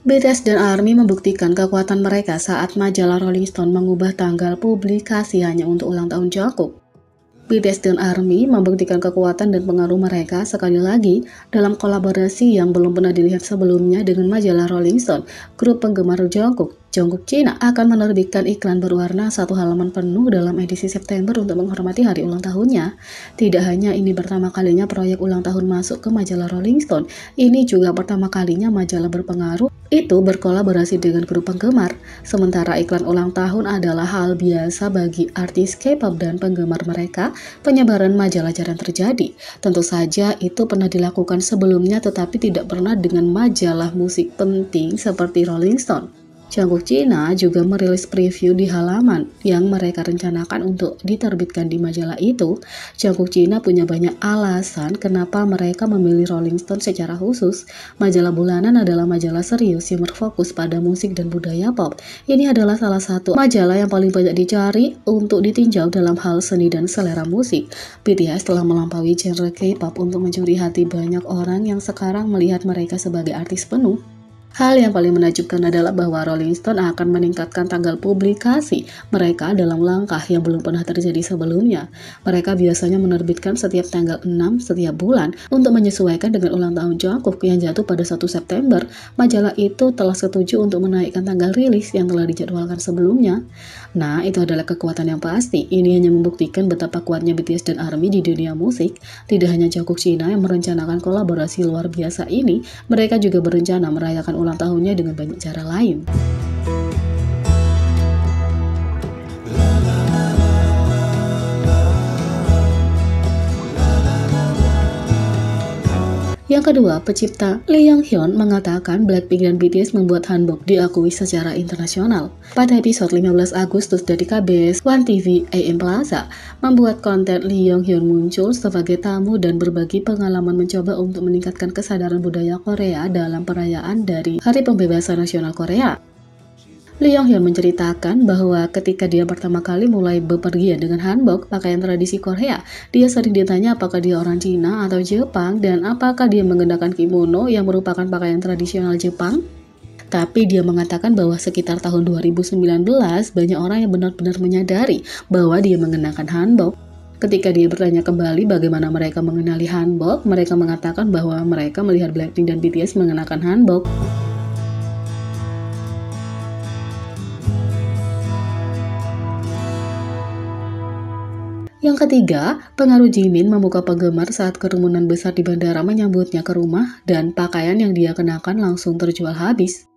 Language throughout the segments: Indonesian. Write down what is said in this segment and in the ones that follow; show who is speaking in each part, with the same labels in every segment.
Speaker 1: BTS dan ARMY membuktikan kekuatan mereka saat majalah Rolling Stone mengubah tanggal publikasi hanya untuk ulang tahun Jungkook. BTS dan ARMY membuktikan kekuatan dan pengaruh mereka sekali lagi dalam kolaborasi yang belum pernah dilihat sebelumnya dengan majalah Rolling Stone. Grup penggemar Jungkook China akan menerbitkan iklan berwarna satu halaman penuh dalam edisi September untuk menghormati hari ulang tahunnya. Tidak hanya ini pertama kalinya proyek ulang tahun masuk ke majalah Rolling Stone, ini juga pertama kalinya majalah berpengaruh itu berkolaborasi dengan grup penggemar. Sementara iklan ulang tahun adalah hal biasa bagi artis K-pop dan penggemar mereka, penyebaran majalah jarang terjadi. Tentu saja itu pernah dilakukan sebelumnya, tetapi tidak pernah dengan majalah musik penting seperti Rolling Stone. Jungkook China juga merilis preview di halaman yang mereka rencanakan untuk diterbitkan di majalah itu. Jungkook China punya banyak alasan kenapa mereka memilih Rolling Stone secara khusus. Majalah bulanan adalah majalah serius yang berfokus pada musik dan budaya pop. Ini adalah salah satu majalah yang paling banyak dicari untuk ditinjau dalam hal seni dan selera musik. BTS telah melampaui genre K-pop untuk mencuri hati banyak orang yang sekarang melihat mereka sebagai artis penuh. Hal yang paling menakjubkan adalah bahwa Rolling Stone akan meningkatkan tanggal publikasi mereka dalam langkah yang belum pernah terjadi sebelumnya. Mereka biasanya menerbitkan setiap tanggal 6 setiap bulan untuk menyesuaikan dengan ulang tahun Jungkook yang jatuh pada 1 September. Majalah itu telah setuju untuk menaikkan tanggal rilis yang telah dijadwalkan sebelumnya. Nah, itu adalah kekuatan yang pasti. Ini hanya membuktikan betapa kuatnya BTS dan ARMY di dunia musik. Tidak hanya Jungkook China yang merencanakan kolaborasi luar biasa ini, mereka juga berencana merayakan ulang tahunnya dengan banyak cara lain. Yang kedua, pencipta Lee Young-hyun mengatakan Blackpink dan BTS membuat hanbok diakui secara internasional. Pada episode 15 Agustus dari KBS One TV AM Plaza, membuat konten Lee Young-hyun muncul sebagai tamu dan berbagi pengalaman mencoba untuk meningkatkan kesadaran budaya Korea dalam perayaan dari Hari Pembebasan Nasional Korea. Lee Young-hyun menceritakan bahwa ketika dia pertama kali mulai bepergian dengan hanbok, pakaian tradisi Korea, dia sering ditanya apakah dia orang Cina atau Jepang dan apakah dia mengenakan kimono yang merupakan pakaian tradisional Jepang. Tapi dia mengatakan bahwa sekitar tahun 2019 banyak orang yang benar-benar menyadari bahwa dia mengenakan hanbok. Ketika dia bertanya kembali bagaimana mereka mengenali hanbok, mereka mengatakan bahwa mereka melihat Blackpink dan BTS mengenakan hanbok. Yang ketiga, pengaruh Jimin memukau penggemar saat kerumunan besar di bandara menyambutnya ke rumah dan pakaian yang dia kenakan langsung terjual habis.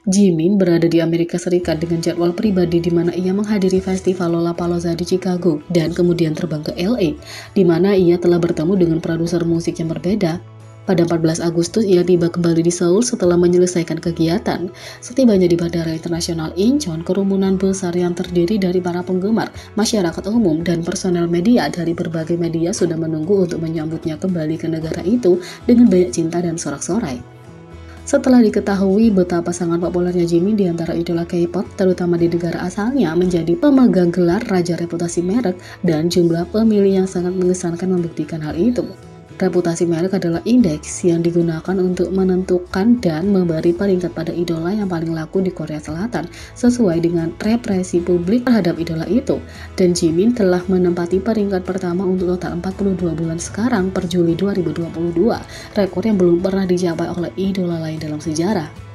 Speaker 1: Jimin berada di Amerika Serikat dengan jadwal pribadi di mana ia menghadiri festival Lollapalooza di Chicago dan kemudian terbang ke LA, di mana ia telah bertemu dengan produser musik yang berbeda. Pada 14 Agustus, ia tiba kembali di Seoul setelah menyelesaikan kegiatan. Setibanya di Bandara Internasional Incheon, kerumunan besar yang terdiri dari para penggemar, masyarakat umum, dan personel media dari berbagai media sudah menunggu untuk menyambutnya kembali ke negara itu dengan banyak cinta dan sorak-sorai. Setelah diketahui betapa sangat populernya Jimin di antara idola K-pop, terutama di negara asalnya, menjadi pemegang gelar Raja Reputasi Merek, dan jumlah pemilih yang sangat mengesankan membuktikan hal itu. Reputasi merek adalah indeks yang digunakan untuk menentukan dan memberi peringkat pada idola yang paling laku di Korea Selatan sesuai dengan represi publik terhadap idola itu. Dan Jimin telah menempati peringkat pertama untuk total 42 bulan sekarang per Juli 2022, rekor yang belum pernah dicapai oleh idola lain dalam sejarah.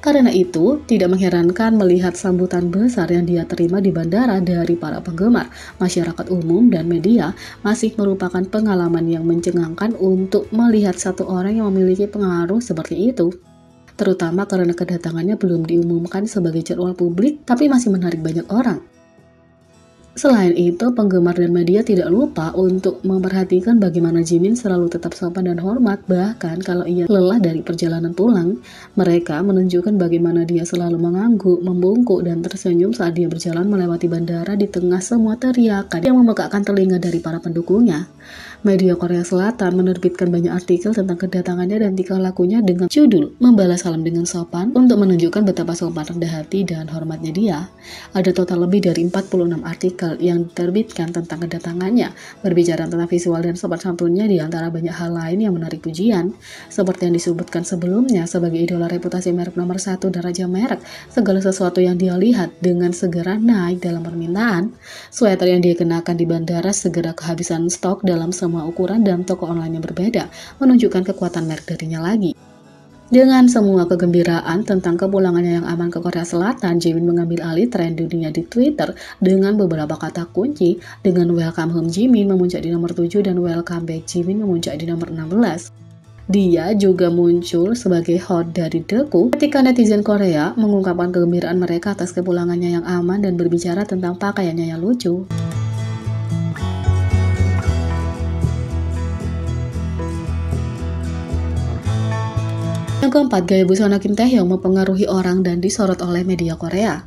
Speaker 1: Karena itu, tidak mengherankan melihat sambutan besar yang dia terima di bandara dari para penggemar, masyarakat umum, dan media masih merupakan pengalaman yang mencengangkan untuk melihat satu orang yang memiliki pengaruh seperti itu. Terutama karena kedatangannya belum diumumkan sebagai jadwal publik, tapi masih menarik banyak orang. Selain itu, penggemar dan media tidak lupa untuk memperhatikan bagaimana Jimin selalu tetap sopan dan hormat, bahkan kalau ia lelah dari perjalanan pulang. Mereka menunjukkan bagaimana dia selalu mengangguk, membungkuk, dan tersenyum saat dia berjalan melewati bandara di tengah semua teriakan yang memekakkan telinga dari para pendukungnya. Media Korea Selatan menerbitkan banyak artikel tentang kedatangannya dan tingkah lakunya dengan judul "Membalas salam dengan sopan" untuk menunjukkan betapa sopan rendah hati dan hormatnya dia. Ada total lebih dari 46 artikel yang diterbitkan tentang kedatangannya, berbicara tentang visual dan sopan santunnya di antara banyak hal lain yang menarik pujian. Seperti yang disebutkan sebelumnya, sebagai idola reputasi merek nomor 1 dan raja merek, segala sesuatu yang dia lihat dengan segera naik dalam permintaan. Sweater yang dia kenakan di bandara segera kehabisan stok dalam semua ukuran dan toko online yang berbeda, menunjukkan kekuatan merek darinya lagi. Dengan semua kegembiraan tentang kepulangannya yang aman ke Korea Selatan, Jimin mengambil alih tren dunia di Twitter dengan beberapa kata kunci, dengan Welcome Home Jimin memuncak di nomor 7 dan Welcome Back Jimin memuncak di nomor 16. Dia juga muncul sebagai hot dari Deku ketika netizen Korea mengungkapkan kegembiraan mereka atas kepulangannya yang aman dan berbicara tentang pakaiannya yang lucu. Yang keempat, gaya busana Kim Taehyung mempengaruhi orang dan disorot oleh media Korea.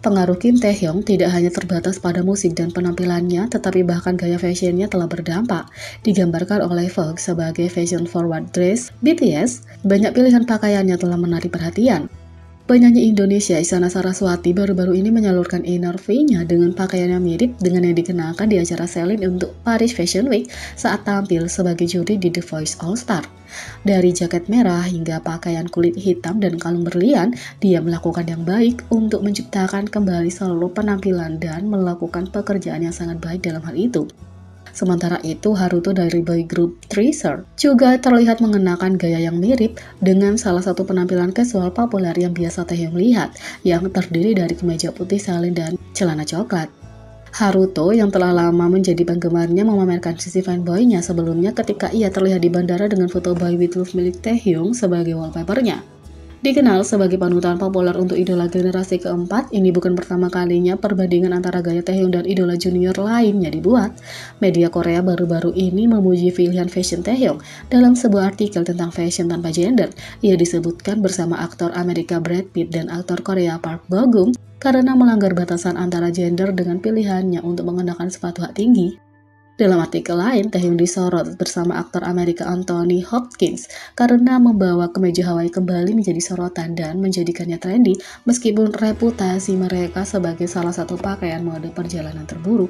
Speaker 1: Pengaruh Kim Taehyung tidak hanya terbatas pada musik dan penampilannya, tetapi bahkan gaya fashionnya telah berdampak. Digambarkan oleh Vogue sebagai fashion forward dress BTS, banyak pilihan pakaiannya telah menarik perhatian. Penyanyi Indonesia Isyana Saraswati baru-baru ini menyalurkan energi-nya dengan pakaian yang mirip dengan yang dikenakan di acara Celine untuk Paris Fashion Week saat tampil sebagai juri di The Voice All Star. Dari jaket merah hingga pakaian kulit hitam dan kalung berlian, dia melakukan yang baik untuk menciptakan kembali seluruh penampilan dan melakukan pekerjaan yang sangat baik dalam hal itu. Sementara itu, Haruto dari boy group Treasure juga terlihat mengenakan gaya yang mirip dengan salah satu penampilan casual populer yang biasa Taehyung lihat, yang terdiri dari kemeja putih Celine dan celana coklat. Haruto yang telah lama menjadi penggemarnya memamerkan sisi fanboy-nya sebelumnya ketika ia terlihat di bandara dengan foto Boy With Love milik Taehyung sebagai wallpaper-nya. Dikenal sebagai panutan populer untuk idola generasi keempat, ini bukan pertama kalinya perbandingan antara gaya Taehyung dan idola junior lainnya dibuat. Media Korea baru-baru ini memuji pilihan fashion Taehyung. Dalam sebuah artikel tentang fashion tanpa gender, ia disebutkan bersama aktor Amerika Brad Pitt dan aktor Korea Park Bo Gum karena melanggar batasan antara gender dengan pilihannya untuk mengenakan sepatu hak tinggi. Dalam artikel lain, Taehyung disorot bersama aktor Amerika Anthony Hopkins karena membawa kemeja Hawaii kembali menjadi sorotan dan menjadikannya trendy meskipun reputasi mereka sebagai salah satu pakaian mode perjalanan terburuk.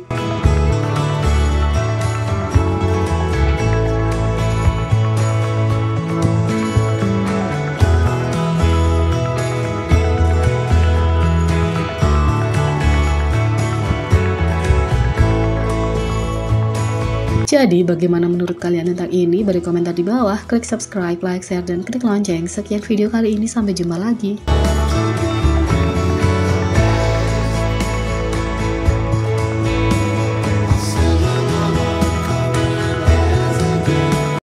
Speaker 1: Jadi, bagaimana menurut kalian tentang ini? Beri komentar di bawah, klik subscribe, like, share, dan klik lonceng. Sekian video kali ini, sampai jumpa lagi.